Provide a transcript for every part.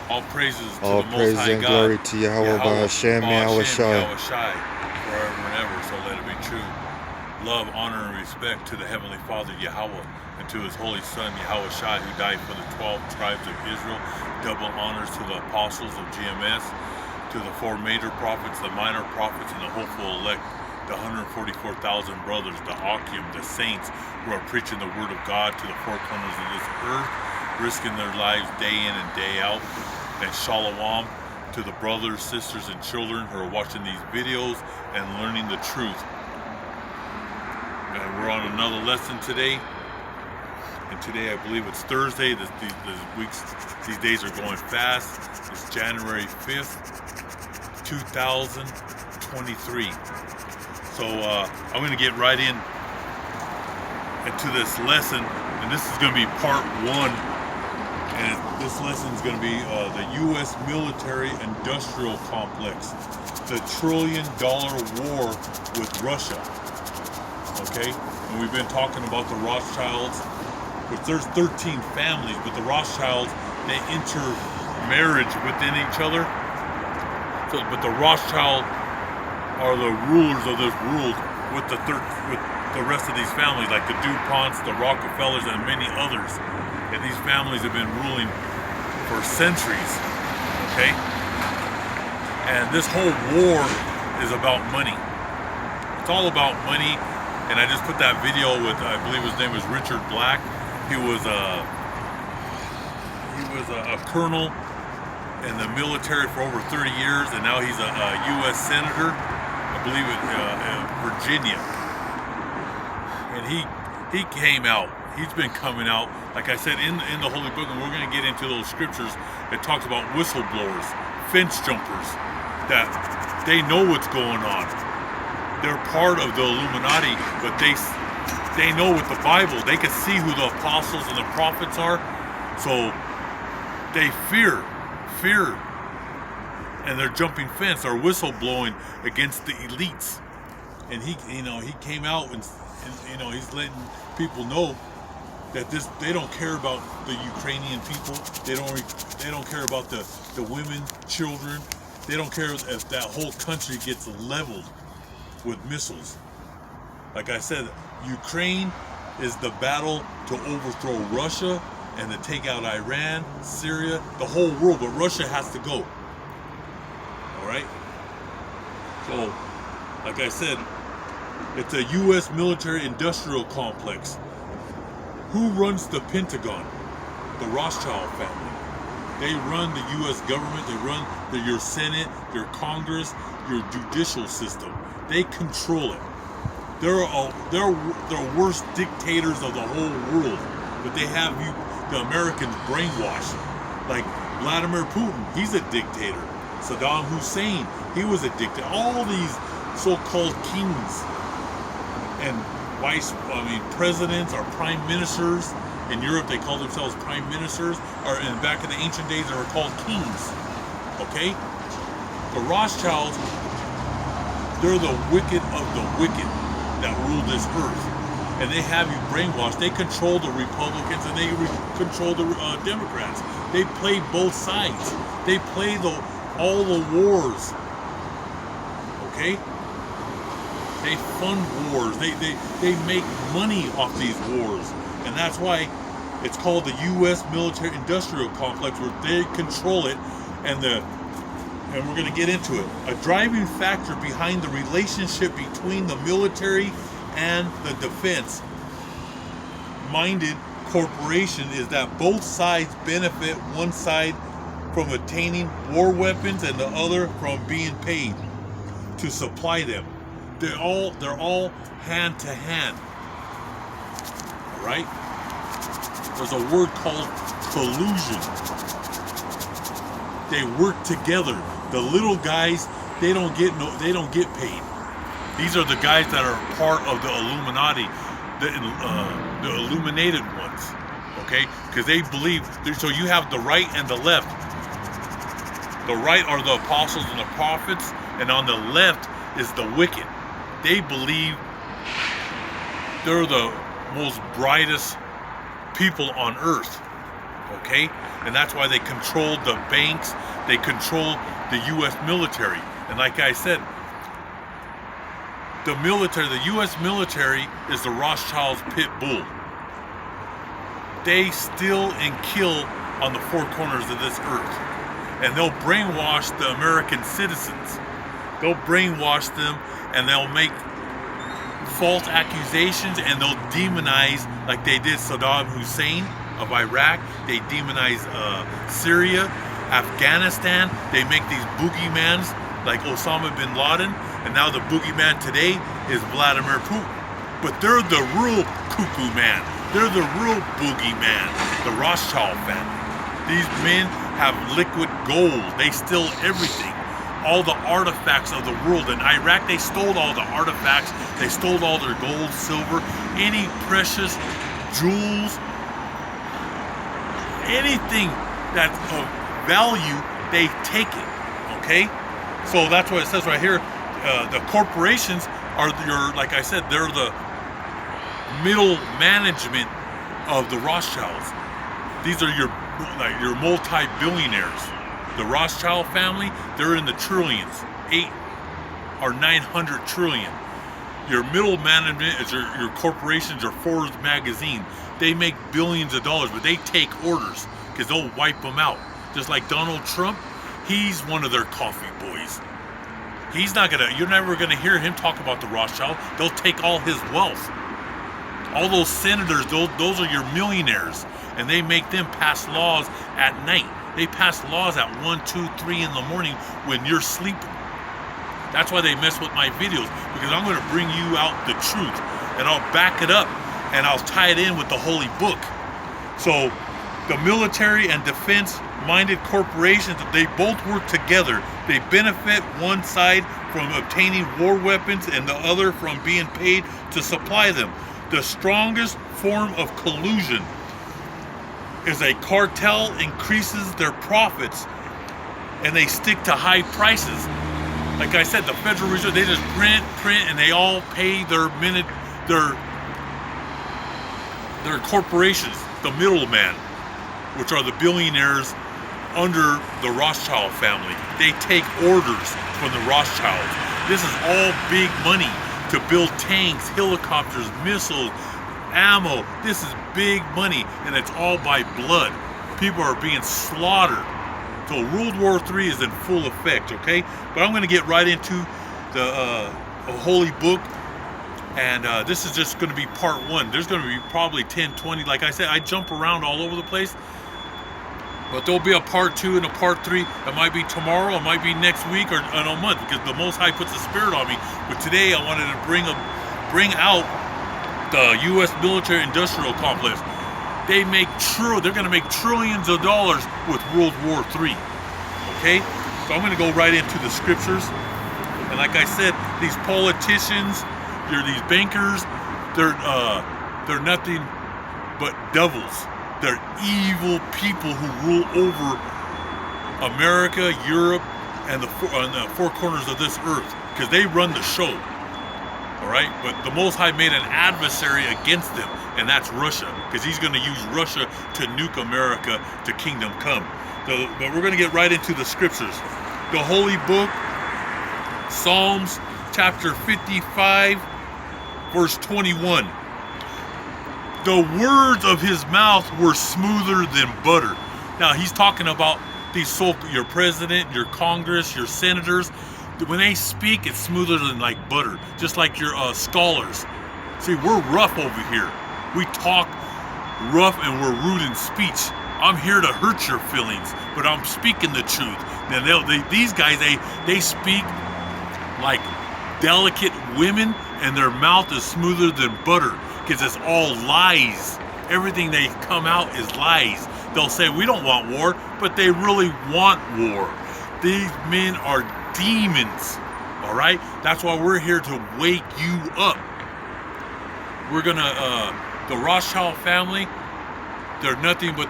All praises to All the Most praise High and God, glory to Yahweh Yahweh, Bahashem Yahweh Ba'ashem, Shai. Yahweh Shai, forever and ever, so let it be true. Love, honor, and respect to the Heavenly Father, Yahweh, and to His Holy Son, Yahweh Shai, who died for the 12 tribes of Israel. Double honors to the apostles of GMS, to the 4 major prophets, the minor prophets, and the hopeful elect, the 144,000 brothers, the Akim, the saints, who are preaching the word of God to the four corners of this earth, risking their lives day in and day out. And shalom to the brothers, sisters, and children who are watching these videos and learning the truth. And we're on another lesson today. And today I believe it's Thursday. These days are going fast. It's January 5th, 2023. So I'm going to get right into this lesson. And this is going to be part 1. And this lesson is going to be the U.S. military-industrial complex, the trillion-dollar war with Russia. Okay, and we've been talking about the Rothschilds, which there's 13 families, but the Rothschilds, they intermarriage within each other. So, but the Rothschild are the rulers of this world with the rest of these families, like the DuPonts, the Rockefellers, and many others. And these families have been ruling for centuries, okay? And this whole war is about money. It's all about money. And I just put that video with, I believe his name was Richard Black. He was a colonel in the military for over 30 years, and now he's a U.S. senator, I believe in Virginia. And he came out. He's been coming out, like I said, in the Holy Book, and we're going to get into those scriptures that talks about whistleblowers, fence jumpers, that they know what's going on. They're part of the Illuminati, but they know with the Bible, they can see who the apostles and the prophets are, so they fear, and they're jumping fence or whistleblowing against the elites. And he came out and he's letting people know that they don't care about the Ukrainian people. They don't care about the women, children. They don't care if that whole country gets leveled with missiles. Like I said, Ukraine is the battle to overthrow Russia and to take out Iran, Syria, the whole world. But Russia has to go. All right. So, like I said, it's a U.S. military-industrial complex. Who runs the Pentagon? The Rothschild family. They run the U.S. government. They run your Senate, your Congress, your judicial system. They control it. They're worst dictators of the whole world. But they have the Americans brainwashed. Like Vladimir Putin, he's a dictator. Saddam Hussein, he was a dictator. All these so-called kings and presidents or prime ministers. In Europe, they call themselves prime ministers, or back in the ancient days, they were called kings. Okay? The Rothschilds, they're the wicked of the wicked that rule this earth. And they have you brainwashed. They control the Republicans and they control the Democrats. They play both sides. They play all the wars. Okay? They fund wars. They make money off these wars. And that's why it's called the U.S. military-industrial complex, where they control it. And we're going to get into it. A driving factor behind the relationship between the military and the defense-minded corporation is that both sides benefit, one side from attaining war weapons and the other from being paid to supply them. They're all hand to hand. All right? There's a word called collusion. They work together. The little guys, they don't get paid. These are the guys that are part of the Illuminati, the illuminated ones. Okay? Because they believe, so you have the right and the left. The right are the apostles and the prophets, and on the left is the wicked. They believe they're the most brightest people on earth. okay? And that's why they controlled the banks, they controlled the U.S. military. And like I said, the U.S. military is the Rothschilds' pit bull. They steal and kill on the four corners of this earth. And they'll brainwash the American citizens. They'll brainwash them, and they'll make false accusations, and they'll demonize, like they did Saddam Hussein of Iraq. They demonize Syria, Afghanistan. They make these boogeymans like Osama bin Laden, and now the boogeyman today is Vladimir Putin. But they're the real cuckoo man. They're the real boogeyman, the Rothschild family. These men have liquid gold. They steal everything. All the artifacts of the world. In Iraq, they stole all the artifacts. They stole all their gold, silver, any precious jewels, anything that's of value, they take it, okay? So that's what it says right here. The corporations are like I said, they're the middle management of the Rothschilds. These are your multi-billionaires. The Rothschild family, they're in the trillions, 8 or 900 trillion. Your middle management is your corporations or Forbes magazine. They make billions of dollars, but they take orders because they'll wipe them out. Just like Donald Trump, he's one of their coffee boys. He's not gonna, you're never gonna hear him talk about the Rothschild. They'll take all his wealth. All those senators, those are your millionaires, and they make them pass laws at night. They pass laws at 1, 2, 3 in the morning when you're sleeping. That's why they mess with my videos, because I'm going to bring you out the truth, and I'll back it up, and I'll tie it in with the Holy Book. So the military and defense-minded corporations, they both work together. They benefit one side from obtaining war weapons and the other from being paid to supply them. The strongest form of collusion is a cartel increases their profits and they stick to high prices. Like I said, the Federal Reserve, they just print, and they all pay their corporations, the middleman, which are the billionaires under the Rothschild family. They take orders from the Rothschilds. This is all big money to build tanks, helicopters, missiles, ammo. This is big money, and it's all by blood. People are being slaughtered. So World War III is in full effect, okay? But I'm going to get right into the Holy Book, and this is just going to be part 1. There's going to be probably 10, 20. Like I said, I jump around all over the place. But there'll be a part 2 and a part 3. It might be tomorrow, it might be next week, or in a month, because the Most High puts a spirit on me. But today I wanted to bring out the U.S. military-industrial complex. They're going to make trillions of dollars with World War III. Okay? So I'm going to go right into the scriptures. And like I said, these politicians, these bankers, they're nothing but devils. They're evil people who rule over America, Europe, and the four corners of this earth, because they run the show. All right, but the Most High made an adversary against them, and that's Russia, because he's going to use Russia to nuke America to kingdom come. So, but we're going to get right into the scriptures. The Holy Book, Psalms chapter 55, verse 21. The words of his mouth were smoother than butter. Now he's talking about your president, your Congress, your senators. When they speak, it's smoother than like butter, just like your scholars. See, we're rough over here. We talk rough and we're rude in speech. I'm here to hurt your feelings, but I'm speaking the truth. Now these guys, they speak like delicate women, and their mouth is smoother than butter, because it's all lies. Everything they come out is lies. They'll say, we don't want war, but they really want war. These men are demons, all right? That's why we're here to wake you up. We're gonna, the Rothschild family, they're nothing but,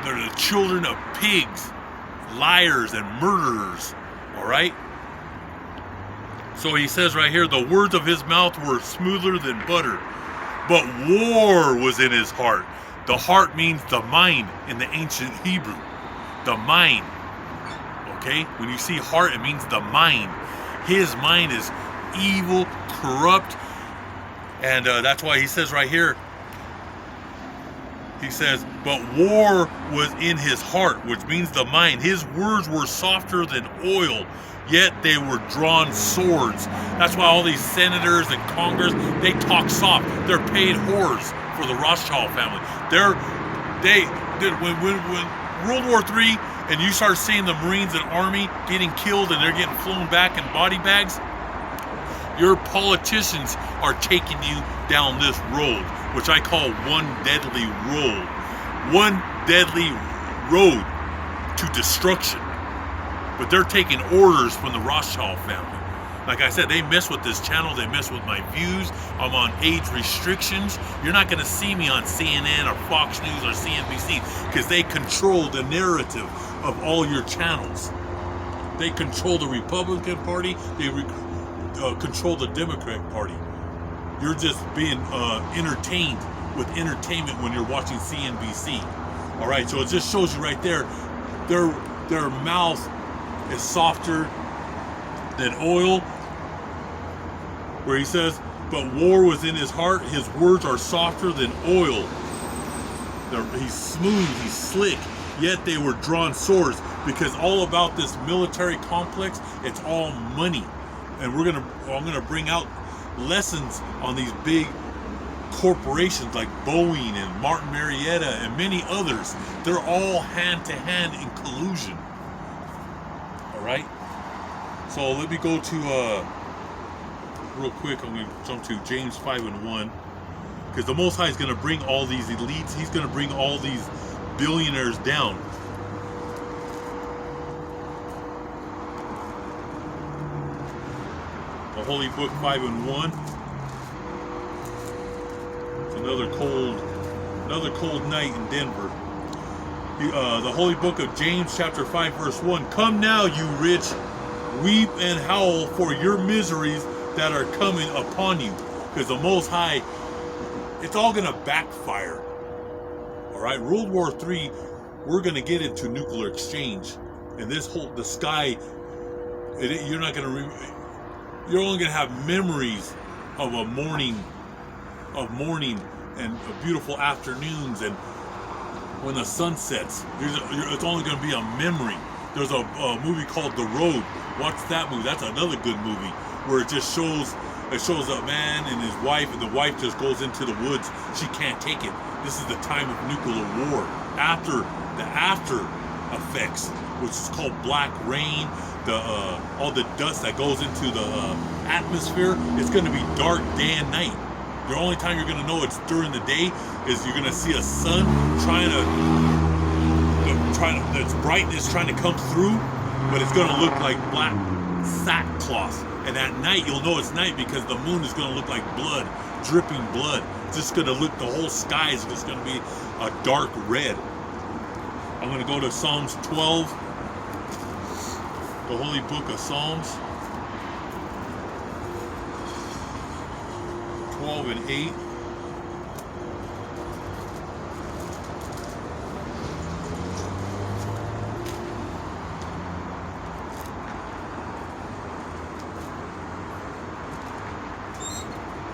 they're the children of pigs, liars and murderers, all right? So he says right here, the words of his mouth were smoother than butter, but war was in his heart. The heart means the mind in the ancient Hebrew. The mind. Okay? When you see heart, it means the mind. His mind is evil, corrupt, and that's why he says right here, he says, but war was in his heart, which means the mind. His words were softer than oil, yet they were drawn swords. That's why all these senators and Congress, they talk soft. They're paid whores for the Rothschild family. When World War III, and you start seeing the Marines and Army getting killed and they're getting flown back in body bags, your politicians are taking you down this road, which I call one deadly road. One deadly road to destruction. But they're taking orders from the Rothschild family. Like I said, they mess with this channel. They mess with my views. I'm on age restrictions. You're not going to see me on CNN or Fox News or CNBC because they control the narrative of all your channels. They control the Republican Party. They control the Democrat Party. You're just being entertained with entertainment when you're watching CNBC. All right, so it just shows you right there, their mouth is softer than oil, where he says, but war was in his heart. His words are softer than oil. He's smooth, he's slick, yet they were drawn swords, because all about this military complex, it's all money. And I'm gonna bring out lessons on these big corporations like Boeing and Martin Marietta and many others. They're all hand to hand in collusion. All right. So let me go to real quick. I'm gonna jump to James 5:1, because the Most High is gonna bring all these elites. He's gonna bring all these billionaires down. The Holy Book 5:1. It's another cold night in Denver. The Holy Book of James, chapter 5, verse 1. Come now, you rich, weep and howl for your miseries that are coming upon you. Because the Most High, it's all going to backfire. All right, World War III, we're going to get into nuclear exchange. And the sky, you're not going to, you're only going to have memories of a morning and beautiful afternoons, and when the sun sets, it's only going to be a memory. There's a movie called The Road. Watch that movie. That's another good movie where it shows a man and his wife, and the wife just goes into the woods. She can't take it. This is the time of nuclear war. After the after effects, which is called black rain, all the dust that goes into the atmosphere, it's going to be dark day and night. The only time you're going to know it's during the day is you're going to see a sun its brightness trying to come through, but it's going to look like black sackcloth. And at night, you'll know it's night because the moon is going to look like blood, dripping blood. It's just going to look, the whole sky is just going to be a dark red. I'm going to go to Psalms 12, the Holy Book of Psalms 12 and 8.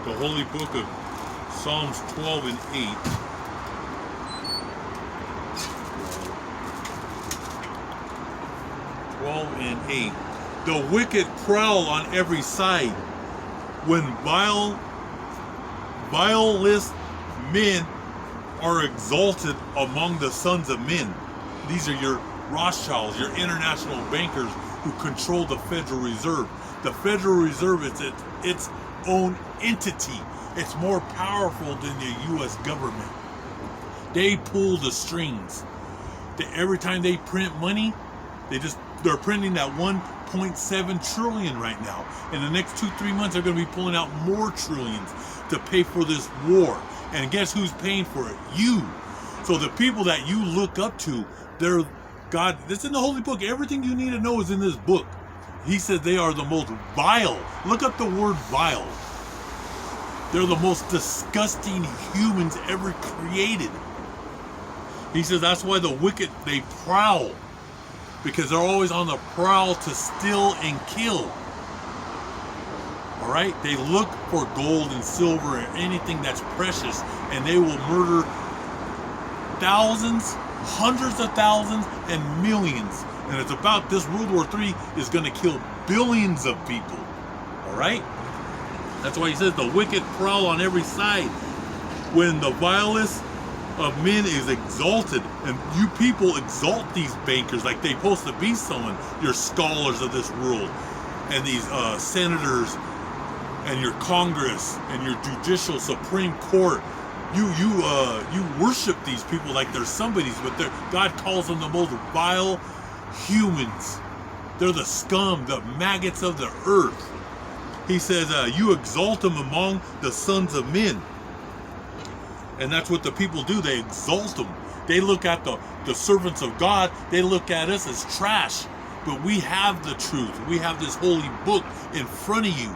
The Holy Book of Psalms 12 and 8. And 8. The wicked prowl on every side. When vilest men are exalted among the sons of men. These are your Rothschilds, your international bankers who control the Federal Reserve. The Federal Reserve is its own entity. It's more powerful than the U.S. government. They pull the strings. Every time they print money, they're printing that 1.7 trillion right now. In the next 2-3 months, they're going to be pulling out more trillions to pay for this war. And guess who's paying for it? You. So the people that you look up to, they're God. It's in the Holy Book. Everything you need to know is in this book. He said they are the most vile. Look up the word vile. They're the most disgusting humans ever created. He says that's why the wicked, they prowl. Because they're always on the prowl to steal and kill. All right? They look for gold and silver and anything that's precious, and they will murder thousands, hundreds of thousands, and millions. And it's about this World War III is going to kill billions of people. All right? That's why he says the wicked prowl on every side. When the vilest of men is exalted, and you people exalt these bankers like they're supposed to be someone, your scholars of this world, and these senators, and your Congress, and your judicial Supreme Court. You worship these people like they're somebody's, but God calls them the most vile humans. They're the scum, the maggots of the earth. He says, you exalt them among the sons of men. And that's what the people do. They exalt them. They look at the servants of God. They look at us as trash. But we have the truth. We have this holy book in front of you.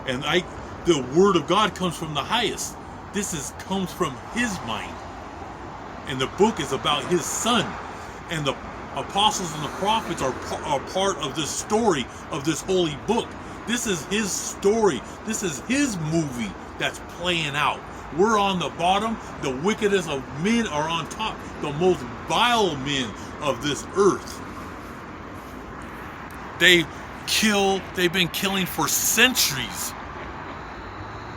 And the word of God comes from the highest. This comes from his mind. And the book is about his son. And the apostles and the prophets are part of this story of this holy book. This is his story. This is his movie that's playing out. We're on the bottom. The wickedest of men are on top. The most vile men of this earth. They've been killing for centuries.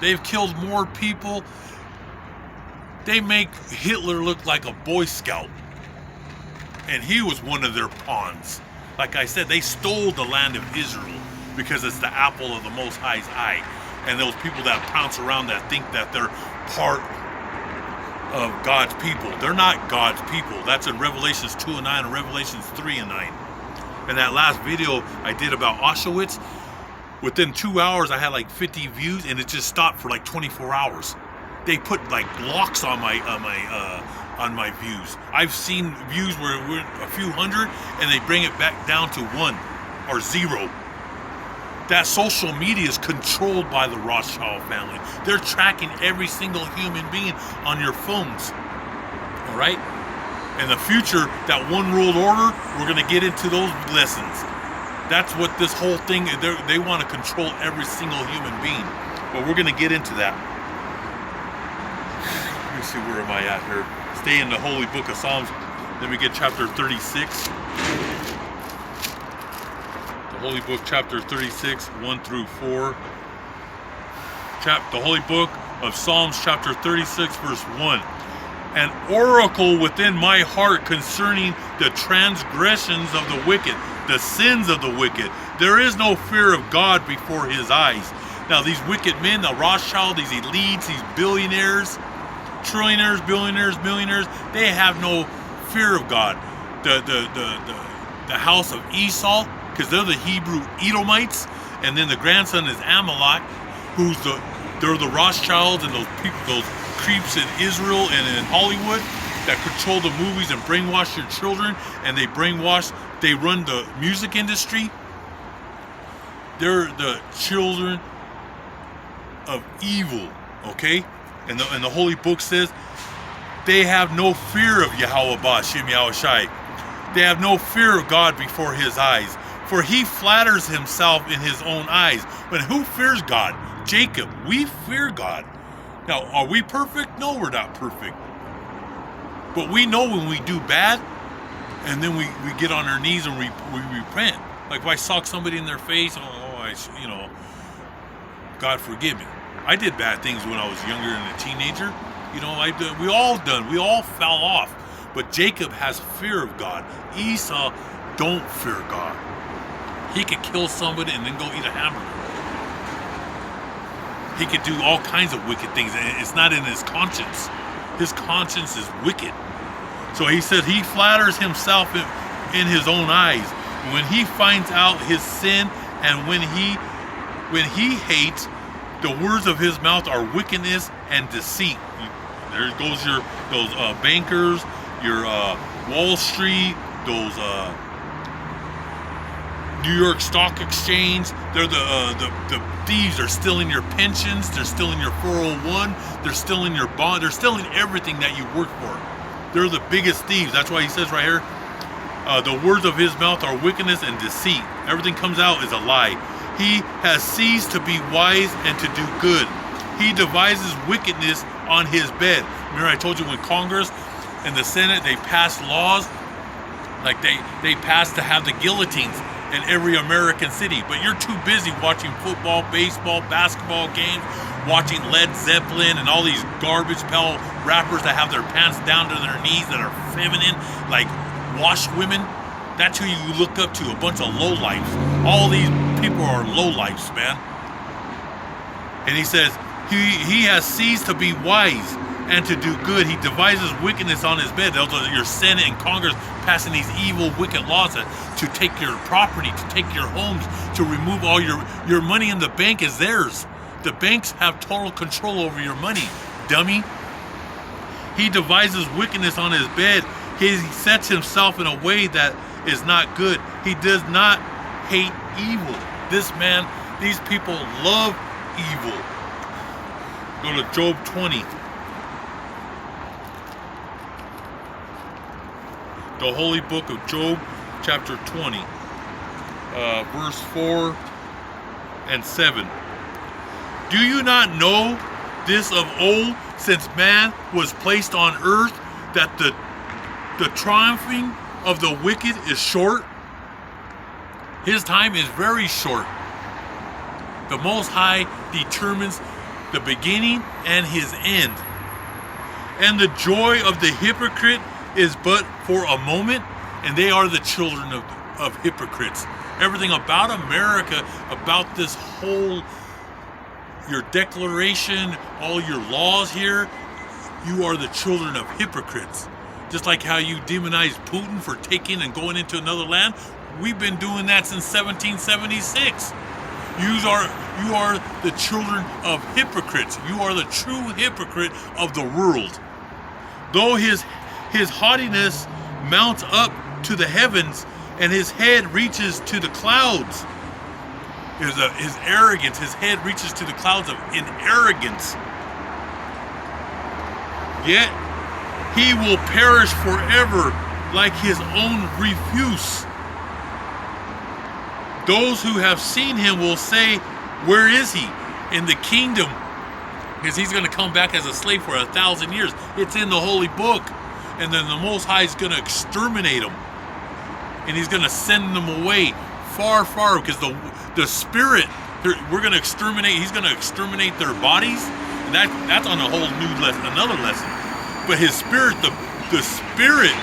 They've killed more people. They make Hitler look like a Boy Scout. And he was one of their pawns. Like I said, they stole the land of Israel because it's the apple of the Most High's eye. And those people that pounce around that think that they're part of God's people. They're not God's people. That's in Revelations 2 and 9 and Revelations 3 and 9. And that last video I did about Auschwitz, within 2 hours I had like 50 views, and it just stopped for like 24 hours. They put like blocks on my views. I've seen views where we're a few hundred and they bring it back down to 1 or 0. That social media is controlled by the Rothschild family. They're tracking every single human being on your phones. All right? In the future, that one world order, we're going to get into those lessons. That's what this whole thing, they want to control every single human being. But we're going to get into that. Let me see, where am I at here? Stay in the holy book of Psalms. Then we get chapter 36. Holy book, chapter 36, 1 through 4. The holy book of Psalms, chapter 36, verse 1. An oracle within my heart concerning the transgressions of the wicked, the sins of the wicked. There is no fear of God before his eyes. Now these wicked men, the Rothschild, these elites, these billionaires, trillionaires, billionaires, millionaires, they have no fear of God. The house of Esau, because they're the Hebrew Edomites, and then the grandson is Amalek, they're the Rothschilds and those people, those creeps in Israel and in Hollywood that control the movies and brainwash your children, and they run the music industry. They're the children of evil, okay? And the holy book says they have no fear of Yahweh Ba'ashem Yahushai. They have no fear of God before his eyes. For he flatters himself in his own eyes. But who fears God? Jacob. We fear God. Now, are we perfect? No, we're not perfect. But we know when we do bad, and then we get on our knees and we repent. Like if I sock somebody in their face, God forgive me. I did bad things when I was younger and a teenager. We all fell off. But Jacob has fear of God. Esau don't fear God. He could kill somebody and then go eat a hamburger. He could do all kinds of wicked things, and it's not in his conscience. His conscience is wicked. So he said he flatters himself in his own eyes. When he finds out his sin, and when he hates, the words of his mouth are wickedness and deceit. There goes those bankers, your Wall Street, those New York Stock Exchange. They're the thieves. They're stealing your pensions. They're stealing your 401. They're stealing your bond. They're stealing everything that you work for. They're the biggest thieves. That's why he says right here, the words of his mouth are wickedness and deceit. Everything comes out is a lie. He has ceased to be wise and to do good. He devises wickedness on his bed. Remember I told you when Congress and the Senate, they passed laws, like they passed to have the guillotines in every American city. But you're too busy watching football, baseball, basketball games, watching Led Zeppelin and all these garbage pail rappers that have their pants down to their knees that are feminine, like wash women. That's who you look up to, a bunch of lowlifes. All these people are lowlifes, man. And he says, he has ceased to be wise and to do good. He devises wickedness on his bed. Those are your Senate and Congress passing these evil, wicked laws to take your property, to take your homes, to remove all your money in the bank is theirs. The banks have total control over your money, dummy. He devises wickedness on his bed. He sets himself in a way that is not good. He does not hate evil. This man, these people love evil. Go to Job 20. The holy book of Job, chapter 20, verse 4 and 7. Do you not know this of old, since man was placed on earth, that the triumphing of the wicked is short? His time is very short. The Most High determines the beginning and his end. And the joy of the hypocrite is but for a moment, and they are the children of hypocrites. Everything about America, about this whole, your declaration, all your laws here, you are the children of hypocrites. Just like how you demonize Putin for taking and going into another land, we've been doing that since 1776. You are the children of hypocrites. You are the true hypocrite of the world. Though his haughtiness mounts up to the heavens and his head reaches to the clouds. His arrogance, his head reaches to the clouds in arrogance. Yet he will perish forever like his own refuse. Those who have seen him will say, where is he? In the kingdom. Because he's going to come back as a slave for 1,000 years. It's in the holy book. And then the Most High is going to exterminate them. And he's going to send them away far, far. Because the spirit, we're going to exterminate, he's going to exterminate their bodies. And that's on a whole new lesson, another lesson. But his spirit, the spirit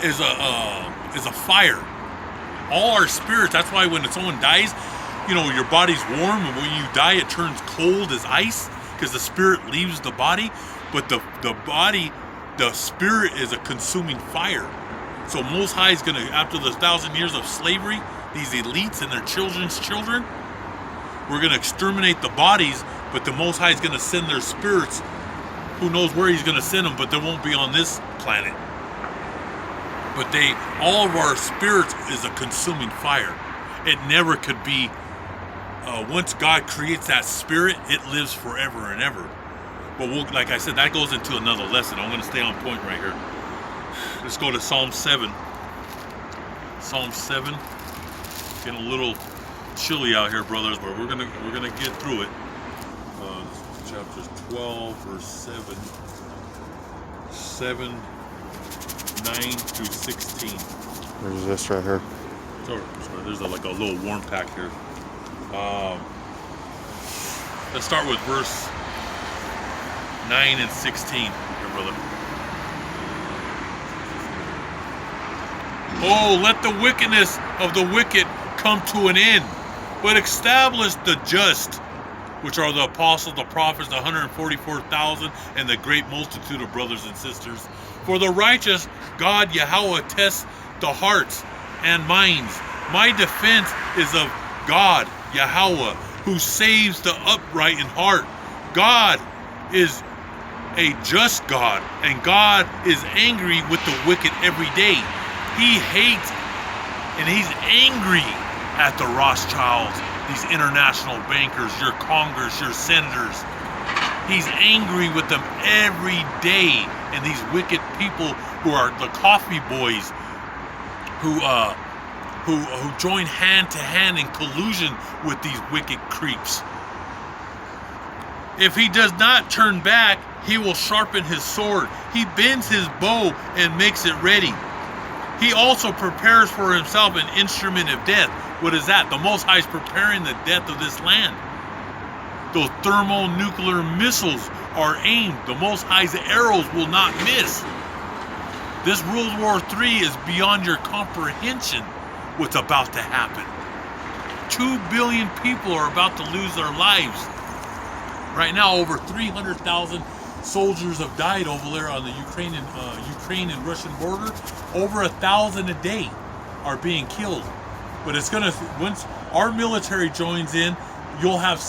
is a fire. All our spirits, that's why when someone dies, you know, your body's warm, and when you die it turns cold as ice, because the spirit leaves the body. But the body, the spirit is a consuming fire. So Most High is gonna, after the 1,000 years of slavery, these elites and their children's children, we're gonna exterminate the bodies, but the Most High is gonna send their spirits. Who knows where he's gonna send them, but they won't be on this planet. But all of our spirits is a consuming fire. It never could be, once God creates that spirit, it lives forever and ever. But like I said, that goes into another lesson. I'm going to stay on point right here. Let's go to Psalm 7. Psalm 7. Getting a little chilly out here, brothers, but we're gonna get through it. Chapter 12, verse 7, 9 through 16. There's this right here. Sorry, there's like a little warm pack here. Let's start with verse 9 and 16 here, brother. Oh, let the wickedness of the wicked come to an end, but establish the just, which are the apostles, the prophets, the 144,000, and the great multitude of brothers and sisters. For the righteous, God Yahweh tests the hearts and minds. My defense is of God Yahweh, who saves the upright in heart. God is a just God, and God is angry with the wicked every day. He hates and he's angry at the Rothschilds, these international bankers, your Congress, your senators. He's angry with them every day. And these wicked people who are the coffee boys who join hand to hand in collusion with these wicked creeps. If he does not turn back, he will sharpen his sword. He bends his bow and makes it ready. He also prepares for himself an instrument of death. What is that? The Most High is preparing the death of this land. Those thermonuclear missiles are aimed. The Most High's arrows will not miss. This World War III is beyond your comprehension what's about to happen. 2 billion people are about to lose their lives. Right now, over 300,000 soldiers have died over there on the Ukraine and Russian border. Over 1,000 a day are being killed. But it's gonna, once our military joins in, you'll have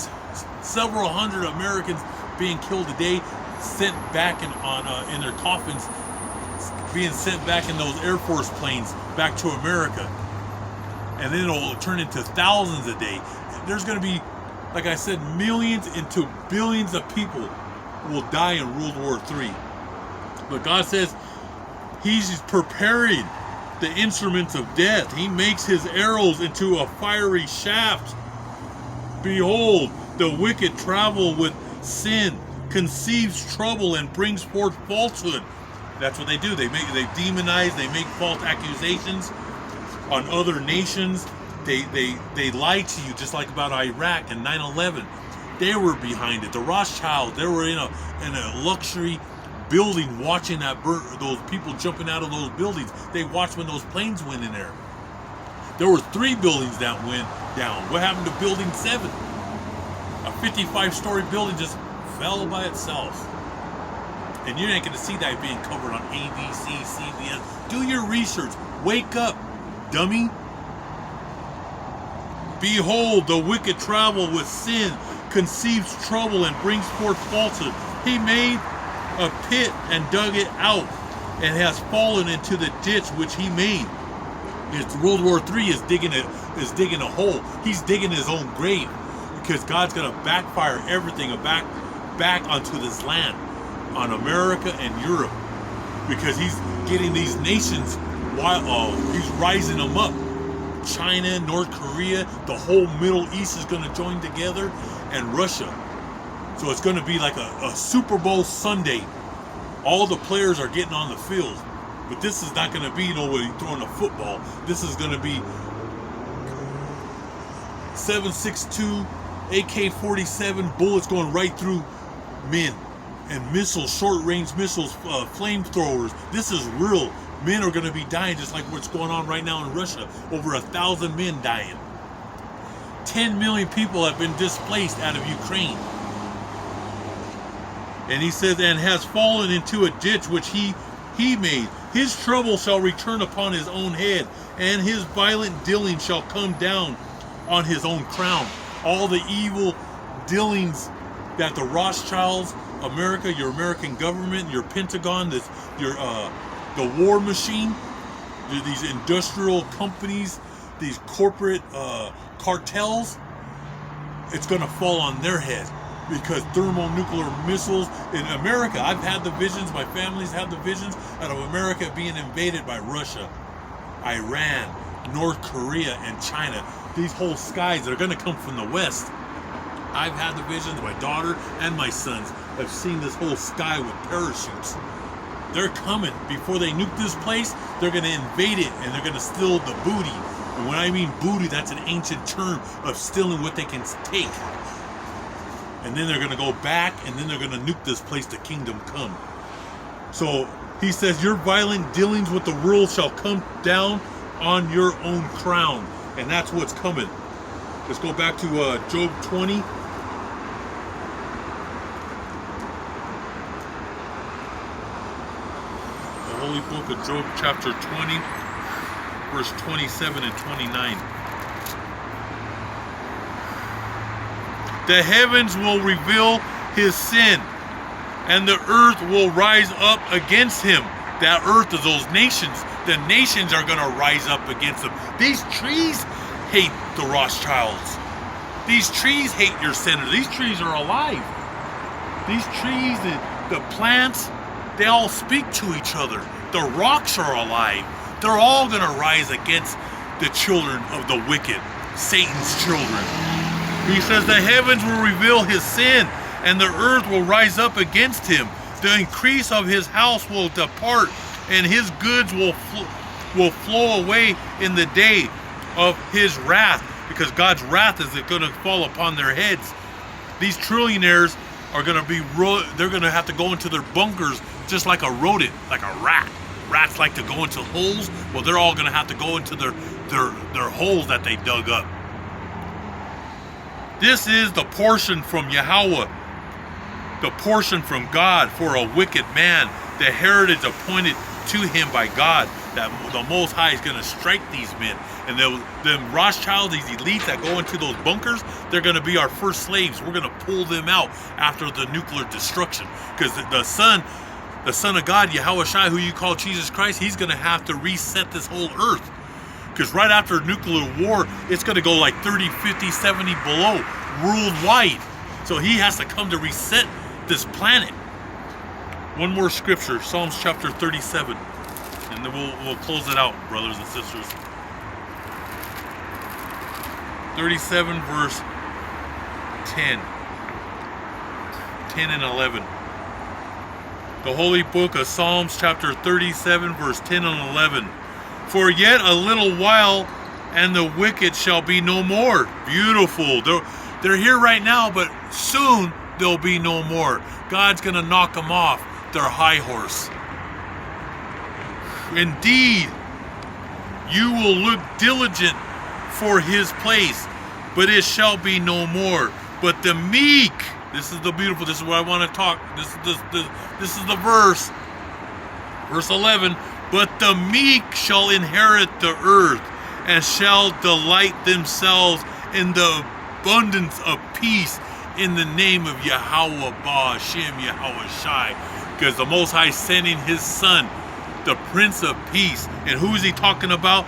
several hundred Americans being killed a day, sent back in their coffins, being sent back in those Air Force planes back to America. And then it'll turn into thousands a day. There's gonna be, like I said, millions into billions of people will die in World War III. But God says He's preparing the instruments of death. He makes His arrows into a fiery shaft. Behold, the wicked travel with sin, conceives trouble, and brings forth falsehood. That's what they do. They demonize, they make false accusations on other nations. They lie to you, just like about Iraq and 9/11. They were behind it. The Rothschilds, they were in a luxury building watching those people jumping out of those buildings. They watched when those planes went in there. There were 3 buildings that went down. What happened to Building 7? A 55-story building just fell by itself. And you ain't going to see that being covered on ABC, CBS. Do your research. Wake up, dummy. Behold, the wicked travel with sin, conceives trouble, and brings forth falsehood. He made a pit and dug it out, and has fallen into the ditch which he made. It's World War III is digging a hole. He's digging his own grave, because God's going to backfire everything back onto this land, on America and Europe, because He's getting these nations He's rising them up. China, North Korea, the whole Middle East is going to join together, and Russia. So it's going to be like a Super Bowl Sunday. All the players are getting on the field. But this is not going to be nobody throwing a football. This is going to be 7.62 AK-47 bullets going right through men. And missiles, short-range missiles, flamethrowers. This is real. Men are going to be dying just like what's going on right now in Russia. Over 1,000 men dying. 10 million people have been displaced out of Ukraine. And He says, and has fallen into a ditch which he made. His trouble shall return upon his own head, and his violent dealing shall come down on his own crown. All the evil dealings that the Rothschilds, America, your American government, your Pentagon, the war machine, these industrial companies, these corporate cartels, it's going to fall on their head, because thermonuclear missiles in America, I've had the visions, my family's had the visions out of America being invaded by Russia, Iran, North Korea, and China. These whole skies that are going to come from the west. I've had the visions, my daughter and my sons have seen this whole sky with parachutes. They're coming. Before they nuke this place, they're going to invade it, and they're going to steal the booty. And when I mean booty, that's an ancient term of stealing what they can take. And then they're going to go back, and then they're going to nuke this place, the kingdom come. So He says, your violent dealings with the world shall come down on your own crown. And that's what's coming. Let's go back to Job 20. Holy Book of Job, chapter 20, verse 27 and 29. The heavens will reveal his sin, and the earth will rise up against him. That earth is those nations. The nations are going to rise up against them. These trees hate the Rothschilds. These trees hate your senator. These trees are alive. These trees, the plants, they all speak to each other. The rocks are alive. They're all going to rise against the children of the wicked, Satan's children. He says the heavens will reveal his sin, and the earth will rise up against him. The increase of his house will depart, and his goods will flow away in the day of his wrath, because God's wrath is going to fall upon their heads. These trillionaires are going to be, they're going to have to go into their bunkers just like a rodent, like a rat. Rats like to go into holes. Well, they're all going to have to go into their holes that they dug up. This is the portion from Yahweh, the portion from God for a wicked man, the heritage appointed to him by God, that the Most High is going to strike these men. And them Rothschilds, these elites that go into those bunkers, they're going to be our first slaves. We're going to pull them out after the nuclear destruction. Because the son of God, Yahweh Shai, who you call Jesus Christ, he's going to have to reset this whole earth. Because right after nuclear war, it's going to go like 30, 50, 70 below worldwide. So he has to come to reset this planet. One more scripture, Psalms chapter 37. And then we'll close it out, brothers and sisters. 37 verse 10 and 11. The holy book of Psalms chapter 37 verse 10 and 11. For yet a little while and the wicked shall be no more. Beautiful. They're here right now, but soon they'll be no more. God's going to knock them off their high horse. Indeed, you will look diligent for his place, but it shall be no more. But the meek, this is the beautiful, this is what I want to talk, this is the verse. Verse 11, but the meek shall inherit the earth, and shall delight themselves in the abundance of peace in the name of Yahweh Ba'ashem, Yahweh Shai. Because the Most High is sending his son, the Prince of Peace. And who is he talking about?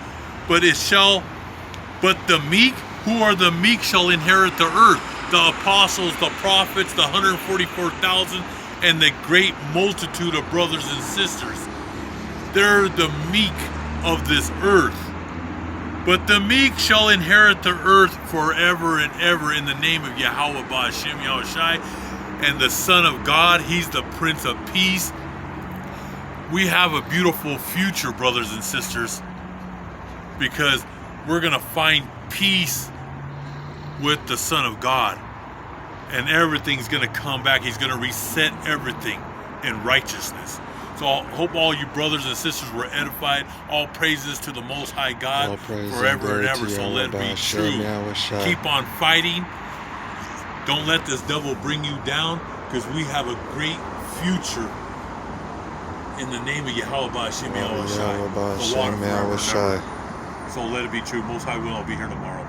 But the meek, who are the meek, shall inherit the earth. The apostles, the prophets, the 144,000, and the great multitude of brothers and sisters. They're the meek of this earth. But the meek shall inherit the earth forever and ever in the name of Yahweh Ba'ashem, Yahweh Shai. And the Son of God, he's the Prince of Peace. We have a beautiful future, brothers and sisters, because we're going to find peace with the Son of God. And everything's going to come back. He's going to reset everything in righteousness. So I hope all you brothers and sisters were edified. All praises to the Most High God forever and ever. So let it be true. Keep on fighting. Don't let this devil bring you down, because we have a great future in the name of Yahweh Ba'ashem, Yahweh Shai. So let it be true. Most High will. I'll be here tomorrow.